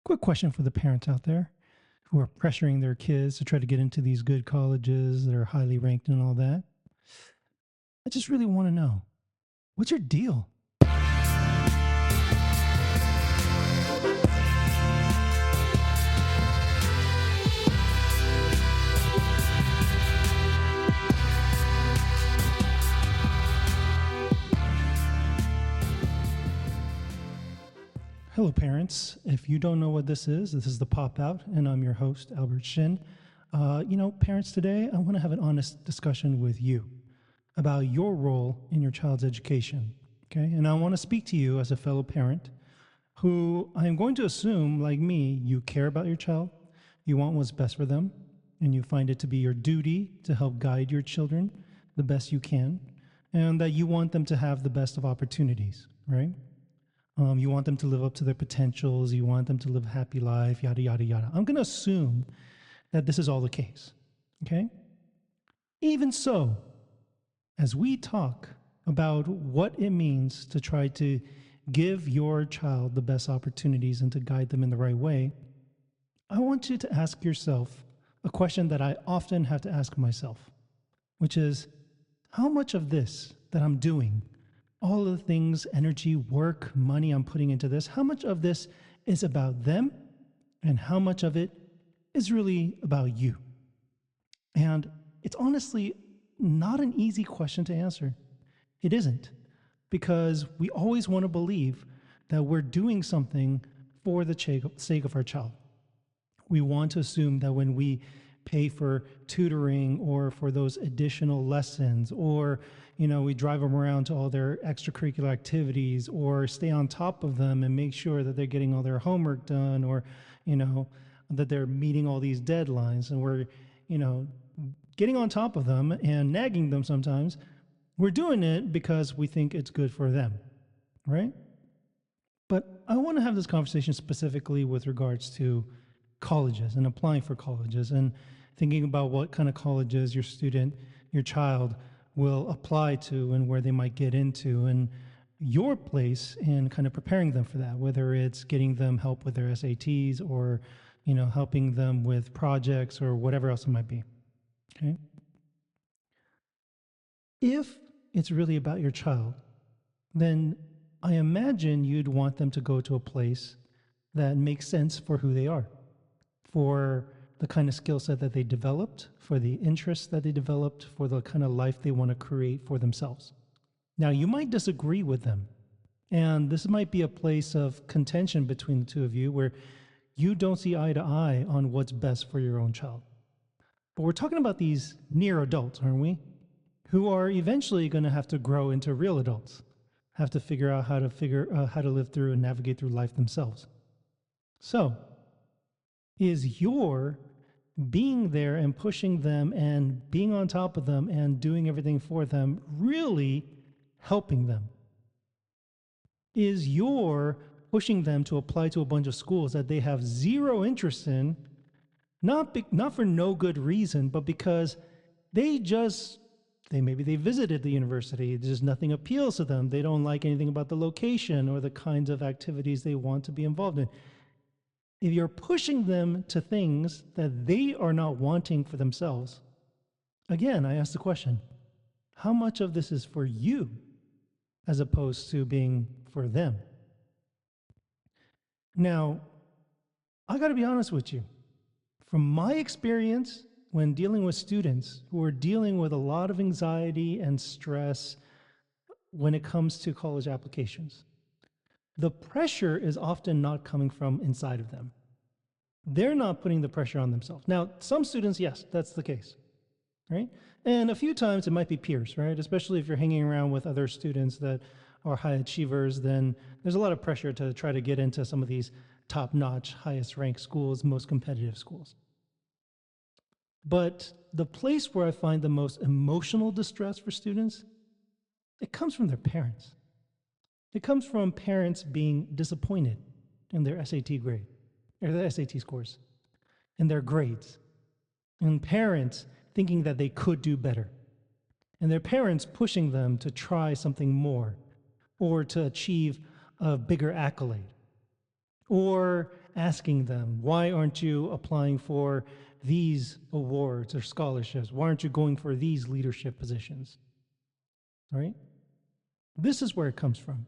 Quick question for the parents out there who are pressuring their kids to try to get into these good colleges that are highly ranked and all that. I just really want to know, what's your deal? Hello, parents. If you don't know what this is the Pop Out, and I'm your host, Albert Shin. Parents, today I want to have an honest discussion with you about your role in your child's education. Okay, and I want to speak to you as a fellow parent who I'm going to assume, like me, you care about your child, you want what's best for them, and you find it to be your duty to help guide your children the best you can, and that you want them to have the best of opportunities, right? You want them to live up to their potentials. You want them to live a happy life, yada, yada, yada. I'm going to assume that this is all the case, okay? Even so, as we talk about what it means to try to give your child the best opportunities and to guide them in the right way, I want you to ask yourself a question that I often have to ask myself, which is, how much of this that I'm doing, all of the things, energy, work, money I'm putting into this, how much of this is about them and how much of it is really about you? And it's honestly not an easy question to answer. It isn't, because we always want to believe that we're doing something for the sake of our child. We want to assume that when we pay for tutoring or for those additional lessons, or we drive them around to all their extracurricular activities, or stay on top of them and make sure that they're getting all their homework done, or that they're meeting all these deadlines, and we're getting on top of them and nagging them sometimes. We're doing it because we think it's good for them, right? But I want to have this conversation specifically with regards to colleges and applying for colleges and thinking about what kind of colleges your child will apply to and where they might get into, and your place in kind of preparing them for that, whether it's getting them help with their SATs or helping them with projects or whatever else it might be. Okay? If it's really about your child, then I imagine you'd want them to go to a place that makes sense for who they are, for the kind of skill set that they developed, for the interests that they developed, for the kind of life they want to create for themselves. Now, you might disagree with them, and this might be a place of contention between the two of you where you don't see eye to eye on what's best for your own child. But we're talking about these near adults, aren't we? Who are eventually going to have to grow into real adults, have to figure out how to live through and navigate through life themselves. So, is your being there and pushing them and being on top of them and doing everything for them really helping them? Is your pushing them to apply to a bunch of schools that they have zero interest in, not for no good reason, but because maybe they visited the university, just nothing appeals to them, they don't like anything about the location or the kinds of activities they want to be involved in? If you're pushing them to things that they are not wanting for themselves, again, I ask the question, how much of this is for you as opposed to being for them? Now, I got to be honest with you. From my experience, when dealing with students who are dealing with a lot of anxiety and stress when it comes to college applications, the pressure is often not coming from inside of them. They're not putting the pressure on themselves. Now, some students, yes, that's the case, right? And a few times it might be peers, right? Especially if you're hanging around with other students that are high achievers, then there's a lot of pressure to try to get into some of these top-notch, highest-ranked schools, most competitive schools. But the place where I find the most emotional distress for students, it comes from their parents. It comes from parents being disappointed in their SAT grade, or their SAT scores, in their grades, and parents thinking that they could do better, and their parents pushing them to try something more, or to achieve a bigger accolade, or asking them, why aren't you applying for these awards or scholarships? Why aren't you going for these leadership positions? All right? This is where it comes from.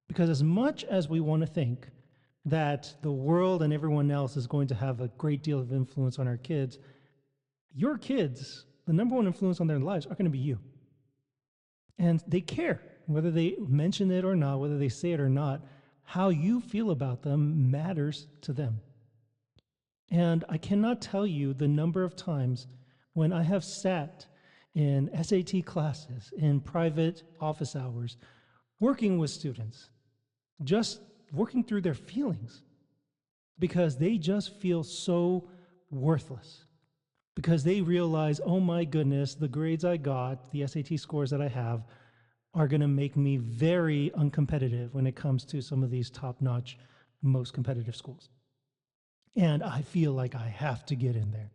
Because as much as we want to think that the world and everyone else is going to have a great deal of influence on our kids, your kids, the number one influence on their lives are going to be you. And they care, whether they mention it or not, whether they say it or not, how you feel about them matters to them. And I cannot tell you the number of times when I have sat in SAT classes, in private office hours, working with students, just working through their feelings, because they just feel so worthless, because they realize, oh my goodness, the grades I got, the SAT scores that I have, are going to make me very uncompetitive when it comes to some of these top-notch, most competitive schools. And I feel like I have to get in there.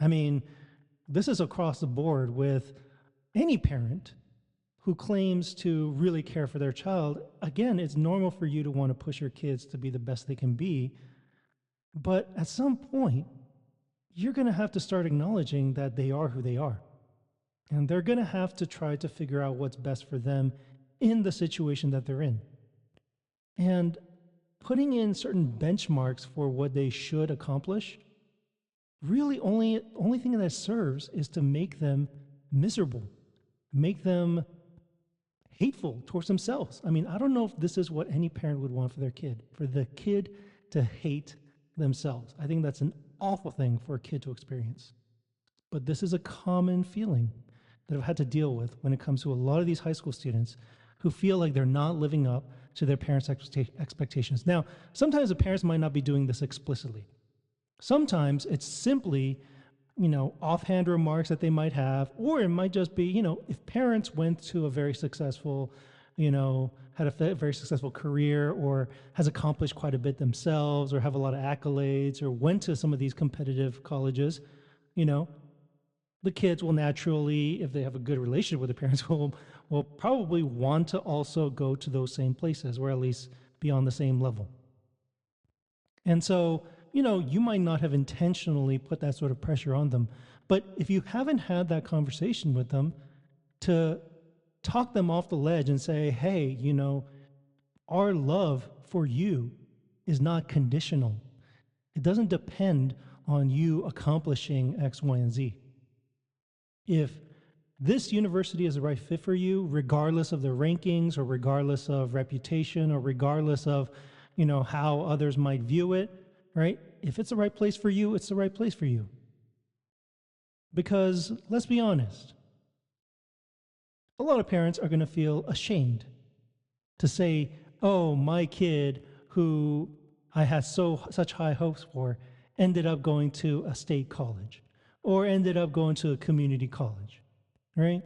I mean, this is across the board with any parent who claims to really care for their child. Again, it's normal for you to want to push your kids to be the best they can be. But at some point, you're going to have to start acknowledging that they are who they are. And they're going to have to try to figure out what's best for them in the situation that they're in. And putting in certain benchmarks for what they should accomplish, really only thing that serves is to make them miserable, make them hateful towards themselves. I mean, I don't know if this is what any parent would want for their kid, for the kid to hate themselves. I think that's an awful thing for a kid to experience. But this is a common feeling that I've had to deal with when it comes to a lot of these high school students who feel like they're not living up to their parents' expectations. Now, sometimes the parents might not be doing this explicitly. Sometimes it's simply, offhand remarks that they might have, or it might just be, if parents went to a very successful, had a very successful career, or has accomplished quite a bit themselves, or have a lot of accolades, or went to some of these competitive colleges, the kids will naturally, if they have a good relationship with the parents, will probably want to also go to those same places, or at least be on the same level. And so, you might not have intentionally put that sort of pressure on them, but if you haven't had that conversation with them, to talk them off the ledge and say, hey, our love for you is not conditional. It doesn't depend on you accomplishing X, Y, and Z. If this university is the right fit for you, regardless of the rankings, or regardless of reputation, or regardless of, how others might view it, right? If it's the right place for you, it's the right place for you. Because let's be honest, a lot of parents are going to feel ashamed to say, oh, my kid who I had such high hopes for ended up going to a state college, or ended up going to a community college, right?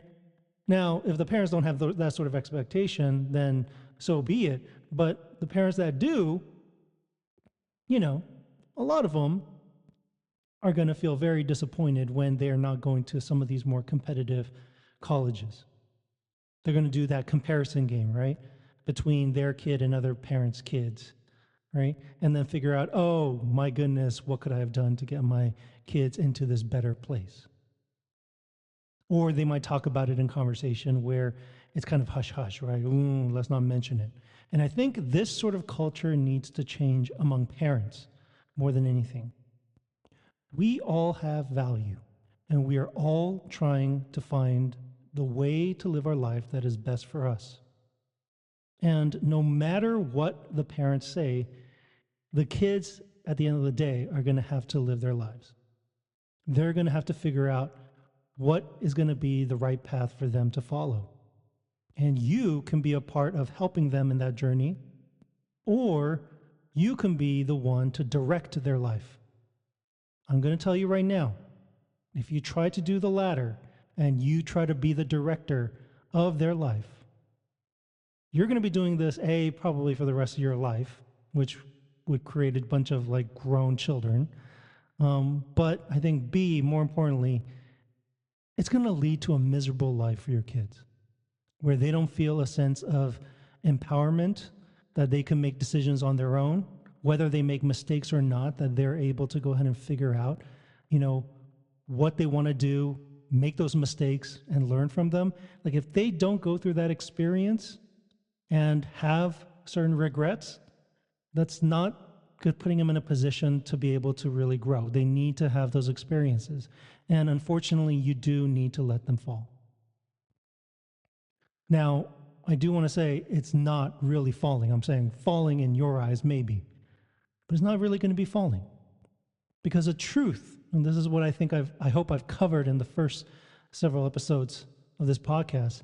Now, if the parents don't have that sort of expectation, then so be it. But the parents that do, a lot of them are going to feel very disappointed when they're not going to some of these more competitive colleges. They're going to do that comparison game, right, between their kid and other parents' kids, right? And then figure out, oh, my goodness, what could I have done to get my kids into this better place? Or they might talk about it in conversation where it's kind of hush-hush, right? Let's not mention it. And I think this sort of culture needs to change among parents more than anything. We all have value, and we are all trying to find the way to live our life that is best for us. And no matter what the parents say, the kids at the end of the day are going to have to live their lives. They're going to have to figure out what is going to be the right path for them to follow. And you can be a part of helping them in that journey, or you can be the one to direct their life. I'm going to tell you right now, if you try to do the latter and you try to be the director of their life, you're going to be doing this, A, probably for the rest of your life, which would create a bunch of grown children. But I think B, more importantly, it's going to lead to a miserable life for your kids, where they don't feel a sense of empowerment, that they can make decisions on their own, whether they make mistakes or not, that they're able to go ahead and figure out, what they want to do, make those mistakes and learn from them. Like if they don't go through that experience and have certain regrets, that's not good putting them in a position to be able to really grow. They need to have those experiences. And unfortunately, you do need to let them fall. Now, I do want to say it's not really falling. I'm saying falling in your eyes, maybe, but it's not really going to be falling. Because the truth, and this is what I hope I've covered in the first several episodes of this podcast,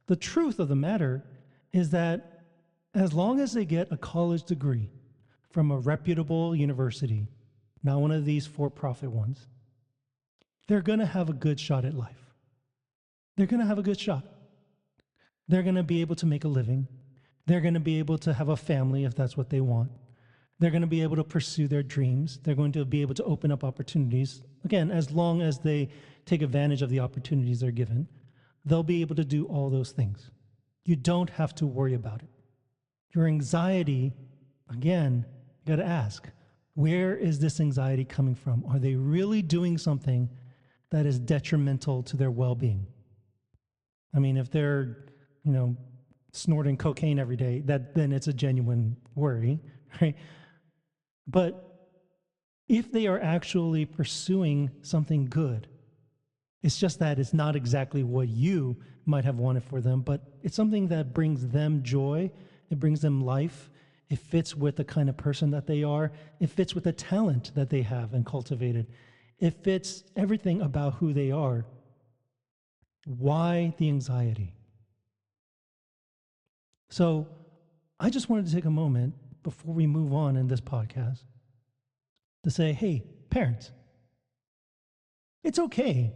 the truth of the matter is that as long as they get a college degree from a reputable university, not one of these for-profit ones, they're going to have a good shot at life. They're going to have a good shot. They're going to be able to make a living. They're going to be able to have a family if that's what they want. They're going to be able to pursue their dreams. They're going to be able to open up opportunities. Again, as long as they take advantage of the opportunities they're given, they'll be able to do all those things. You don't have to worry about it. Your anxiety, again, you got to ask, where is this anxiety coming from? Are they really doing something that is detrimental to their well-being? I mean, if they're, snorting cocaine every day, then it's a genuine worry, right? But if they are actually pursuing something good, it's just that it's not exactly what you might have wanted for them, but it's something that brings them joy, it brings them life, it fits with the kind of person that they are, it fits with the talent that they have and cultivated, it fits everything about who they are. Why the anxiety? So I just wanted to take a moment before we move on in this podcast to say, hey, parents, it's okay.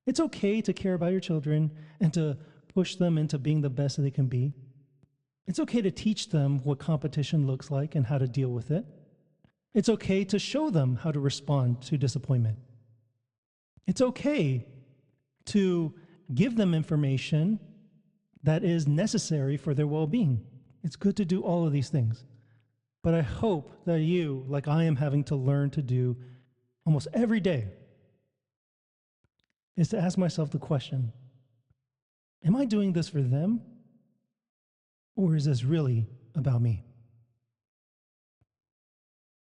It's okay to care about your children and to push them into being the best that they can be. It's okay to teach them what competition looks like and how to deal with it. It's okay to show them how to respond to disappointment. It's okay to give them information that is necessary for their well-being. It's good to do all of these things. But I hope that you, like I am having to learn to do almost every day, is to ask myself the question, am I doing this for them? Or is this really about me?